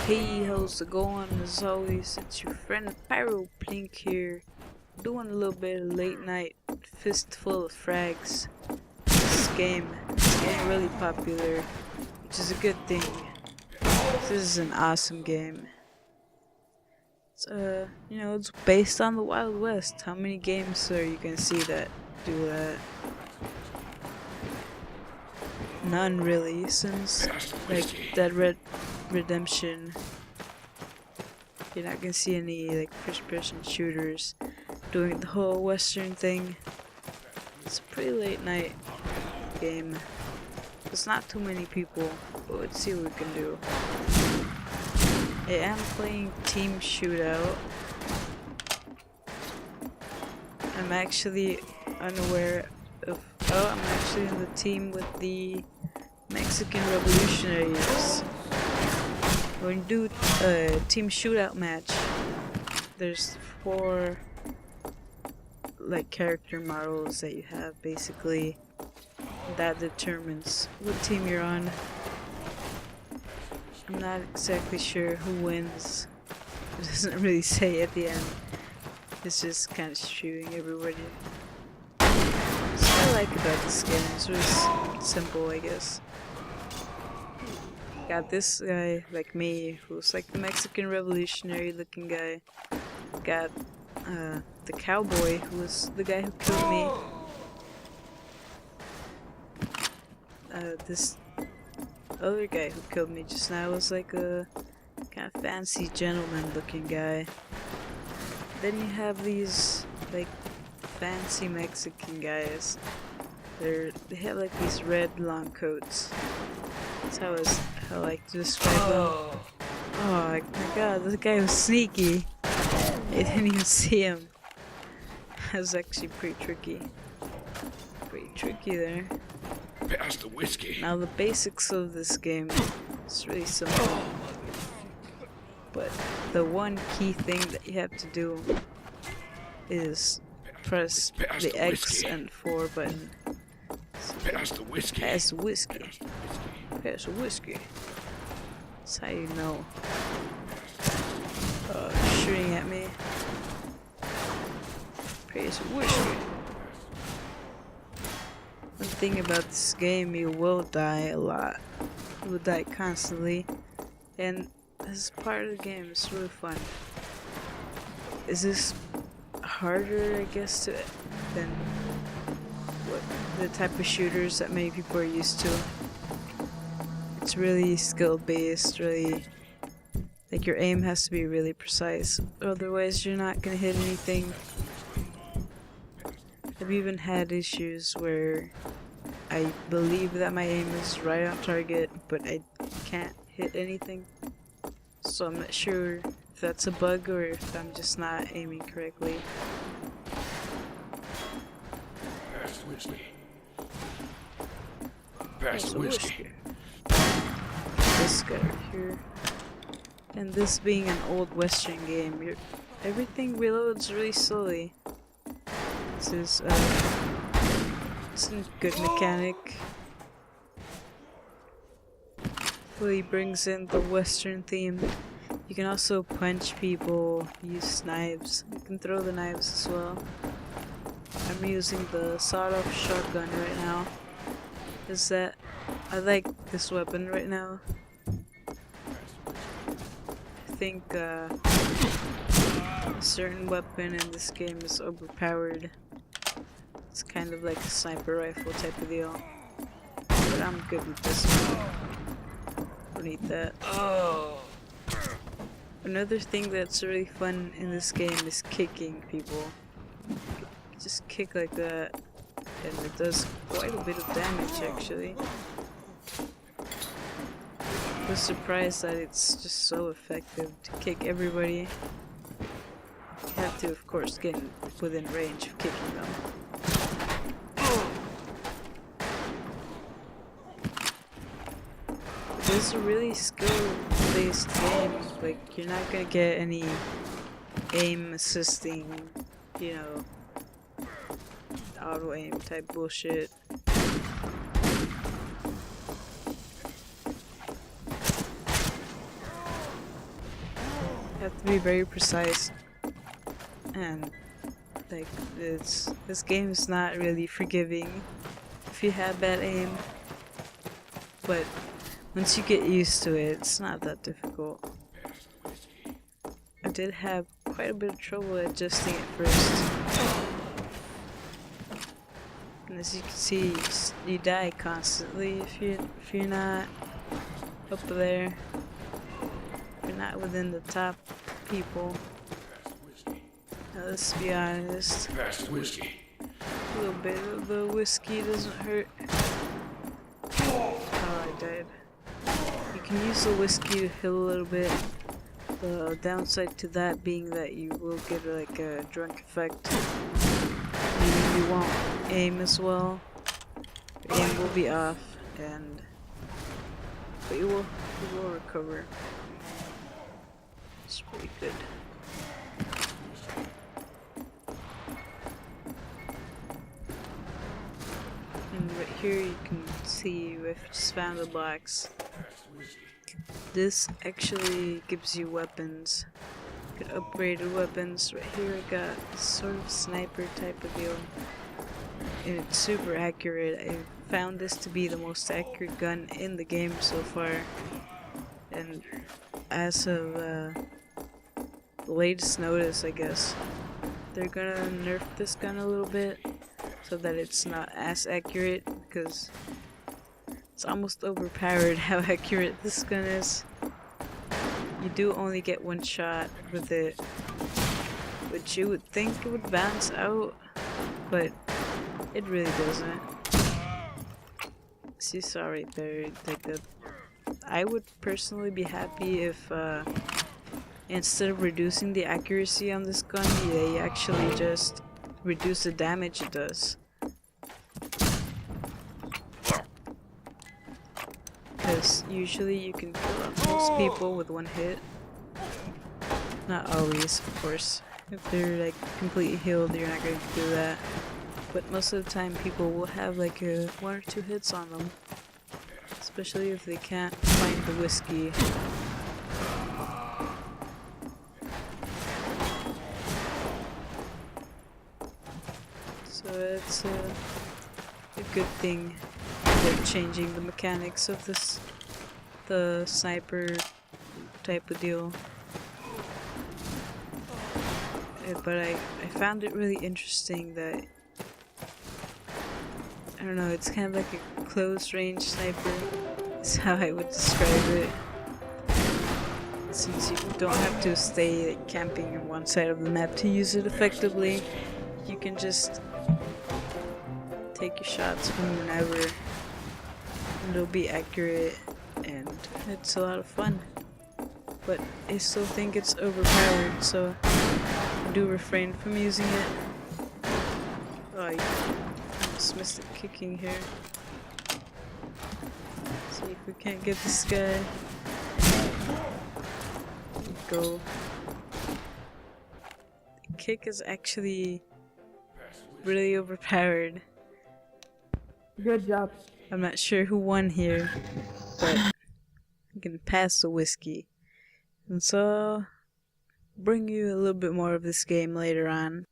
Hey, how's it going? As always, it's your friend Pyro Plink here, doing a little bit of late night fistful of frags. This game is getting really popular, which is a good thing. This is an awesome game. It's it's based on the Wild West. How many games are you gonna see that do that? None really, since like Dead Red Redemption. You're not gonna see any like first-person shooters doing the whole Western thing. It's a pretty late night game. There's not too many people, but let's see what we can do. I am playing Team Shootout. I'm actually unaware of. Oh, I'm actually in the team with the Mexican revolutionaries. When you do a team shootout match, there's 4 like character models that you have basically. That determines what team you're on. I'm not exactly sure who wins. It doesn't really say at the end. It's just kind of shooting everybody. That's what I like about this game. It's really simple, I guess. Got this guy like me, who's like the Mexican revolutionary looking guy. Got the cowboy, who was the guy who killed me. This other guy who killed me just now was like a kind of fancy gentleman looking guy. Then you have these like fancy Mexican guys. They have like these red long coats. That's how I like to describe them. Oh my god, this guy was sneaky. I didn't even see him. That was actually pretty tricky. Pretty tricky there. Pass the whiskey. Now the basics of this game is really simple. But the one key thing that you have to do is press the X and 4 button. Pass the whiskey. Pass the whiskey. Pass the whiskey. That's how you know. Shooting at me. Pass the whiskey. One thing about this game, you will die a lot. You will die constantly. And this is part of the game, it's really fun. Is this harder, I guess, than what the type of shooters that many people are used to? It's really skill based, really, like your aim has to be really precise, otherwise you're not gonna hit anything. I've even had issues where I believe that my aim is right on target, but I can't hit anything. So I'm not sure if that's a bug or if I'm just not aiming correctly. Pass the whiskey. Pass the whiskey. This guy right here. And this being an old Western game, everything reloads really slowly. This is it's a good mechanic. Really brings in the Western theme. You can also punch people, use knives. You can throw the knives as well. I'm using the sawed-off shotgun right now. I like this weapon right now. I think a certain weapon in this game is overpowered. It's kind of like a sniper rifle type of deal. But I'm good with this one. Don't need that. Another thing that's really fun in this game is kicking people. Just kick like that, and it does quite a bit of damage actually. I was surprised that it's just so effective to kick everybody. You have to, of course, get within range of kicking them. This is a really skill-based game. Like, you're not gonna get any aim assisting, you know, auto aim type bullshit. have to be very precise, and like this game is not really forgiving if you have bad aim, but once you get used to it, it's not that difficult. I did have quite a bit of trouble adjusting it first. And as you can see, you die constantly if you're not up there. If you're not within the top people. Now let's be honest. Pass the whiskey. A little bit of the whiskey doesn't hurt. Oh, I died. You can use the whiskey to heal a little bit. The downside to that being that you will get like a drunk effect. Meaning you won't aim as well. Your aim will be off, but you will recover. It's pretty good. And right here you can see we've just found the box. This actually gives you weapons. Good upgraded weapons. Right here I got sort of sniper type of deal. And it's super accurate. I found this to be the most accurate gun in the game so far. And as of the latest notice, I guess, they're gonna nerf this gun a little bit so that it's not as accurate, because it's almost overpowered how accurate this gun is. You do only get one shot with it, which you would think it would bounce out, but it really doesn't. See, saw right there, like that. I would personally be happy if instead of reducing the accuracy on this gun, they actually just reduce the damage it does. Because usually you can kill off most people with one hit. Not always, of course. If they're like completely healed, you're not going to do that. But most of the time people will have like 1 or 2 hits on them. Especially if they can't find the whiskey. So it's a good thing they're changing the mechanics of the sniper type of deal. But I found it really interesting that, I don't know, it's kind of like a close range sniper is how I would describe it. Since you don't have to stay like, camping on one side of the map to use it effectively, you can just take your shots from whenever and it'll be accurate, and it's a lot of fun. But I still think it's overpowered, so I do refrain from using it. Oh, I almost missed the kicking here. See if we can't get this guy. Go. The kick is actually really overpowered. Good job. I'm not sure who won here, but I can pass the whiskey. And so, I'll bring you a little bit more of this game later on.